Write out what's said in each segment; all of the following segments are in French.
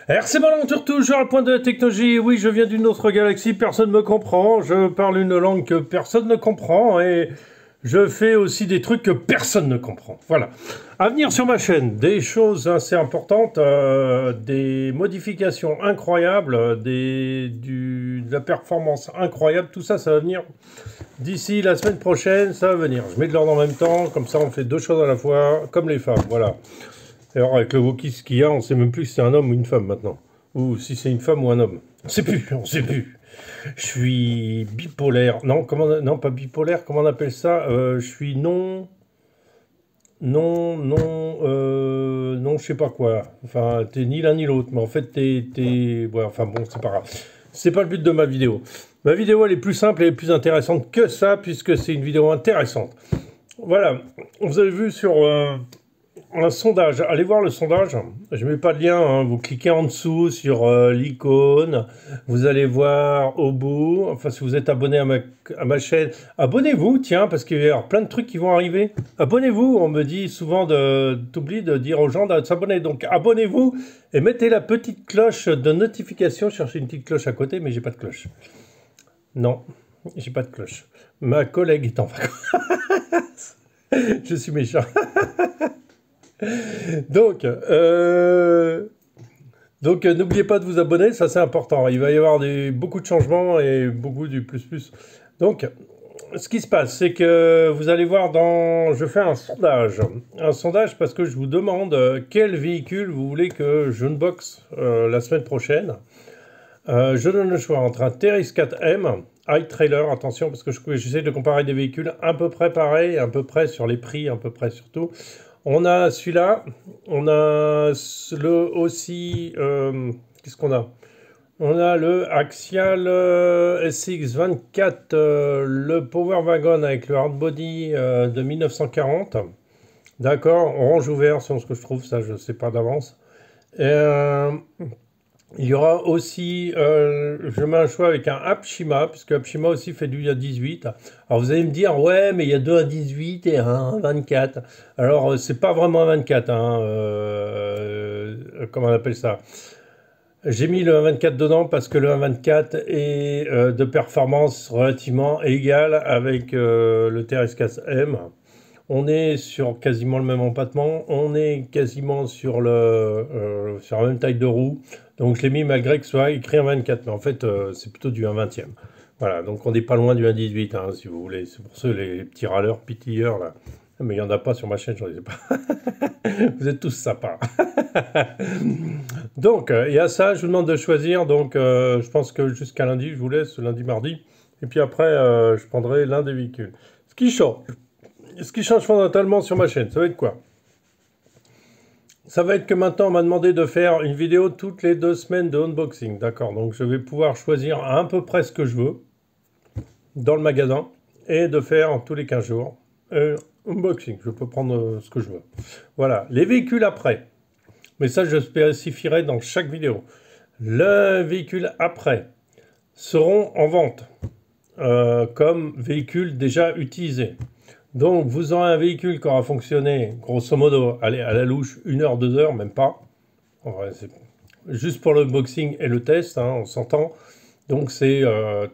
RC Balenture, toujours à point de la technologie. Oui, je viens d'une autre galaxie, personne ne me comprend. Je parle une langue que personne ne comprend et je fais aussi des trucs que personne ne comprend. Voilà. À venir sur ma chaîne, des choses assez importantes, des modifications incroyables, de la performance incroyable. Tout ça, ça va venir d'ici la semaine prochaine. Ça va venir. Je mets de l'ordre en même temps, comme ça on fait deux choses à la fois, comme les femmes. Voilà. Alors avec le wokisme qu'il y a, on ne sait même plus si c'est un homme ou une femme maintenant. Ou si c'est une femme ou un homme. On ne sait plus, on ne sait plus. Je suis bipolaire. Non, non, pas bipolaire, comment on appelle ça? Je suis non, je sais pas quoi. Enfin, t'es ni l'un ni l'autre, mais en fait, ouais, enfin bon, c'est pas grave. C'est pas le but de ma vidéo. Ma vidéo, elle est plus simple et plus intéressante que ça, puisque c'est une vidéo intéressante. Voilà, vous avez vu sur un sondage, allez voir le sondage, je ne mets pas de lien, hein. Vous cliquez en dessous sur l'icône, vous allez voir au bout, enfin si vous êtes abonné à ma chaîne, abonnez-vous, tiens, parce qu'il va y avoir plein de trucs qui vont arriver. Abonnez-vous, on me dit souvent t'oublies de dire aux gens de s'abonner, donc abonnez-vous et mettez la petite cloche de notification, cherchez une petite cloche à côté, mais j'ai pas de cloche. Non, j'ai pas de cloche. Ma collègue est en vacances. Je suis méchant. Donc, n'oubliez pas de vous abonner, ça c'est important. Il va y avoir beaucoup de changements et beaucoup du plus. Donc, ce qui se passe, c'est que vous allez voir je fais un sondage. Un sondage parce que je vous demande quel véhicule vous voulez que je unbox la semaine prochaine. Je donne le choix entre un TRX4M, iTrailer, attention, parce que j'essaie de comparer des véhicules à peu près pareils, à peu près sur les prix, à peu près surtout. On a celui-là, on a aussi, qu'est-ce qu'on a? On a le Axial SX24, le Power Wagon avec le hardbody de 1940. D'accord, orange ouvert, selon ce que je trouve, ça je ne sais pas d'avance. Il y aura aussi, je mets un choix avec un Apshima, puisque Apshima aussi fait du 1.18. Alors vous allez me dire, ouais, mais il y a deux 1.18 et un 24. Alors, c'est pas vraiment un 24, hein, comment on appelle ça? J'ai mis le 1.24 dedans parce que le 1.24 est de performance relativement égale avec le TRS-4M. On est sur quasiment le même empattement, on est quasiment sur la même taille de roue. Donc je l'ai mis malgré que ce soit écrit en 24, mais en fait c'est plutôt du 1/20e. Voilà, donc on n'est pas loin du 1/18, hein, si vous voulez. C'est pour ceux, les petits râleurs, pitilleurs, là. Mais il n'y en a pas sur ma chaîne, je ne sais pas. Vous êtes tous sympas. Donc, il y a ça, je vous demande de choisir. Donc, je pense que jusqu'à lundi, je vous laisse, lundi, mardi. Et puis après, je prendrai l'un des véhicules. Ce qui change fondamentalement sur ma chaîne, ça va être quoi? Ça va être que maintenant, on m'a demandé de faire une vidéo toutes les 2 semaines de unboxing. D'accord, donc je vais pouvoir choisir à peu près ce que je veux dans le magasin et de faire tous les 15 jours unboxing. Je peux prendre ce que je veux. Voilà, les véhicules après. Mais ça, je spécifierai dans chaque vidéo. Les véhicules après seront en vente comme véhicules déjà utilisés. Donc, vous aurez un véhicule qui aura fonctionné, grosso modo, allez, à la louche, 1 heure, 2 heures, même pas. En vrai, c'est juste pour l'unboxing et le test, hein, on s'entend. Donc, c'est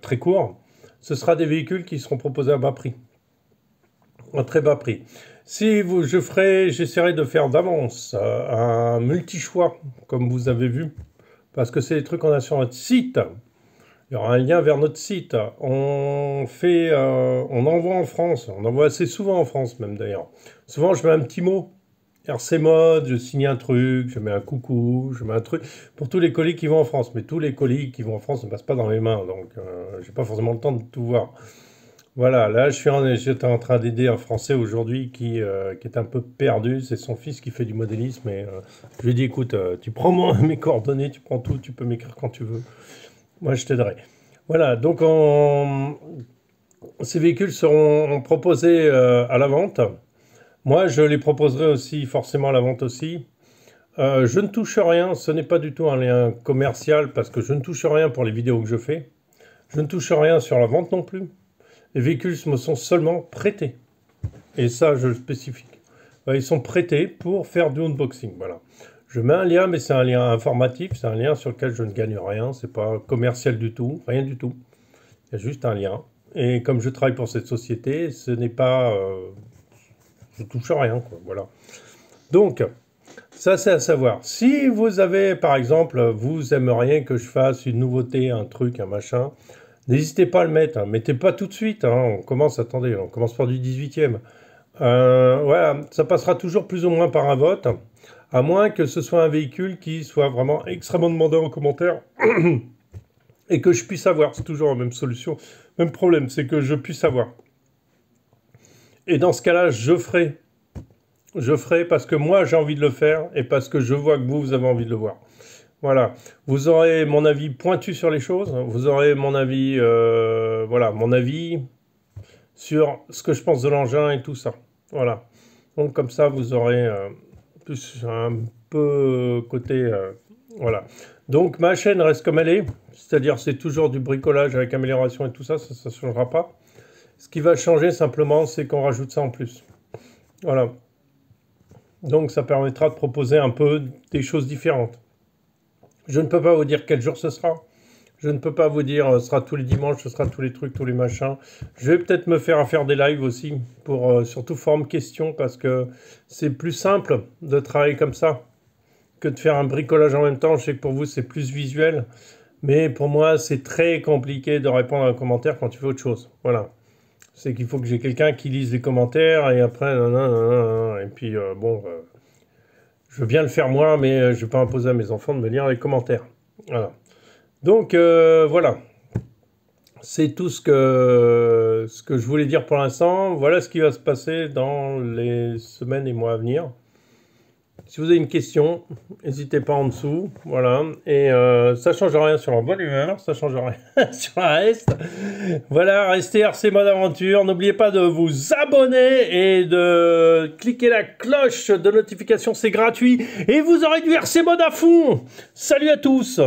très court. Ce sera des véhicules qui seront proposés à bas prix. Un très bas prix. J'essaierai de faire d'avance un multi-choix, comme vous avez vu, parce que c'est des trucs qu'on a sur notre site. Il y aura un lien vers notre site. On envoie en France. On envoie assez souvent en France, même d'ailleurs. Souvent, je mets un petit mot. RC Mode, je signe un truc, je mets un coucou, je mets un truc. Pour tous les colis qui vont en France. Mais tous les colis qui vont en France ne passent pas dans mes mains. Donc, j'ai pas forcément le temps de tout voir. Voilà, là, j'étais en train d'aider un Français aujourd'hui qui est un peu perdu. C'est son fils qui fait du modélisme. Et je lui ai dit, écoute, tu prends mes coordonnées, tu prends tout, tu peux m'écrire quand tu veux. Moi, je t'aiderai. Voilà, donc ces véhicules seront proposés à la vente. Moi, je les proposerai aussi forcément à la vente aussi. Je ne touche rien, ce n'est pas du tout un lien commercial parce que je ne touche rien pour les vidéos que je fais. Je ne touche rien sur la vente non plus. Les véhicules me sont seulement prêtés. Et ça, je le spécifie. Ils sont prêtés pour faire du unboxing. Voilà. Je mets un lien, mais c'est un lien informatif, c'est un lien sur lequel je ne gagne rien, c'est pas commercial du tout, rien du tout. Il y a juste un lien. Et comme je travaille pour cette société, ce n'est pas... je touche à rien, quoi, voilà. Donc, ça c'est à savoir. Si vous avez, par exemple, vous aimeriez que je fasse une nouveauté, un truc, un machin, n'hésitez pas à le mettre, hein. Mettez pas tout de suite, hein. On commence, attendez, on commence par du 18e. Voilà, ça passera toujours plus ou moins par un vote, à moins que ce soit un véhicule qui soit vraiment extrêmement demandé en commentaire et que je puisse avoir. C'est toujours la même solution, même problème, c'est que je puisse avoir. Et dans ce cas-là, je ferai parce que moi j'ai envie de le faire et parce que je vois que vous avez envie de le voir. Voilà, vous aurez mon avis pointu sur les choses, vous aurez mon avis, voilà, mon avis sur ce que je pense de l'engin et tout ça. Voilà. Donc comme ça, vous aurez plus un peu côté... voilà. Donc ma chaîne reste comme elle est, c'est-à-dire c'est toujours du bricolage avec amélioration et tout ça, ça ne changera pas. Ce qui va changer simplement, c'est qu'on rajoute ça en plus. Voilà. Donc ça permettra de proposer un peu des choses différentes. Je ne peux pas vous dire quel jour ce sera. Je ne peux pas vous dire ce sera tous les dimanches, ce sera tous les trucs, tous les machins. Je vais peut-être me faire des lives aussi, pour surtout forme question, parce que c'est plus simple de travailler comme ça que de faire un bricolage en même temps. Je sais que pour vous c'est plus visuel, mais pour moi c'est très compliqué de répondre à un commentaire quand tu fais autre chose. Voilà. C'est qu'il faut que j'ai quelqu'un qui lise les commentaires et après, et puis je veux bien le faire moi, mais je ne vais pas imposer à mes enfants de me lire les commentaires. Voilà. Donc voilà, c'est tout ce que je voulais dire pour l'instant. Voilà ce qui va se passer dans les semaines et mois à venir. Si vous avez une question, n'hésitez pas en dessous. Voilà, et ça ne change rien sur la bonne humeur, ça ne change rien sur le reste. Voilà, restez RC Mode Aventure. N'oubliez pas de vous abonner et de cliquer la cloche de notification, c'est gratuit. Et vous aurez du RC Mode à fond. Salut à tous.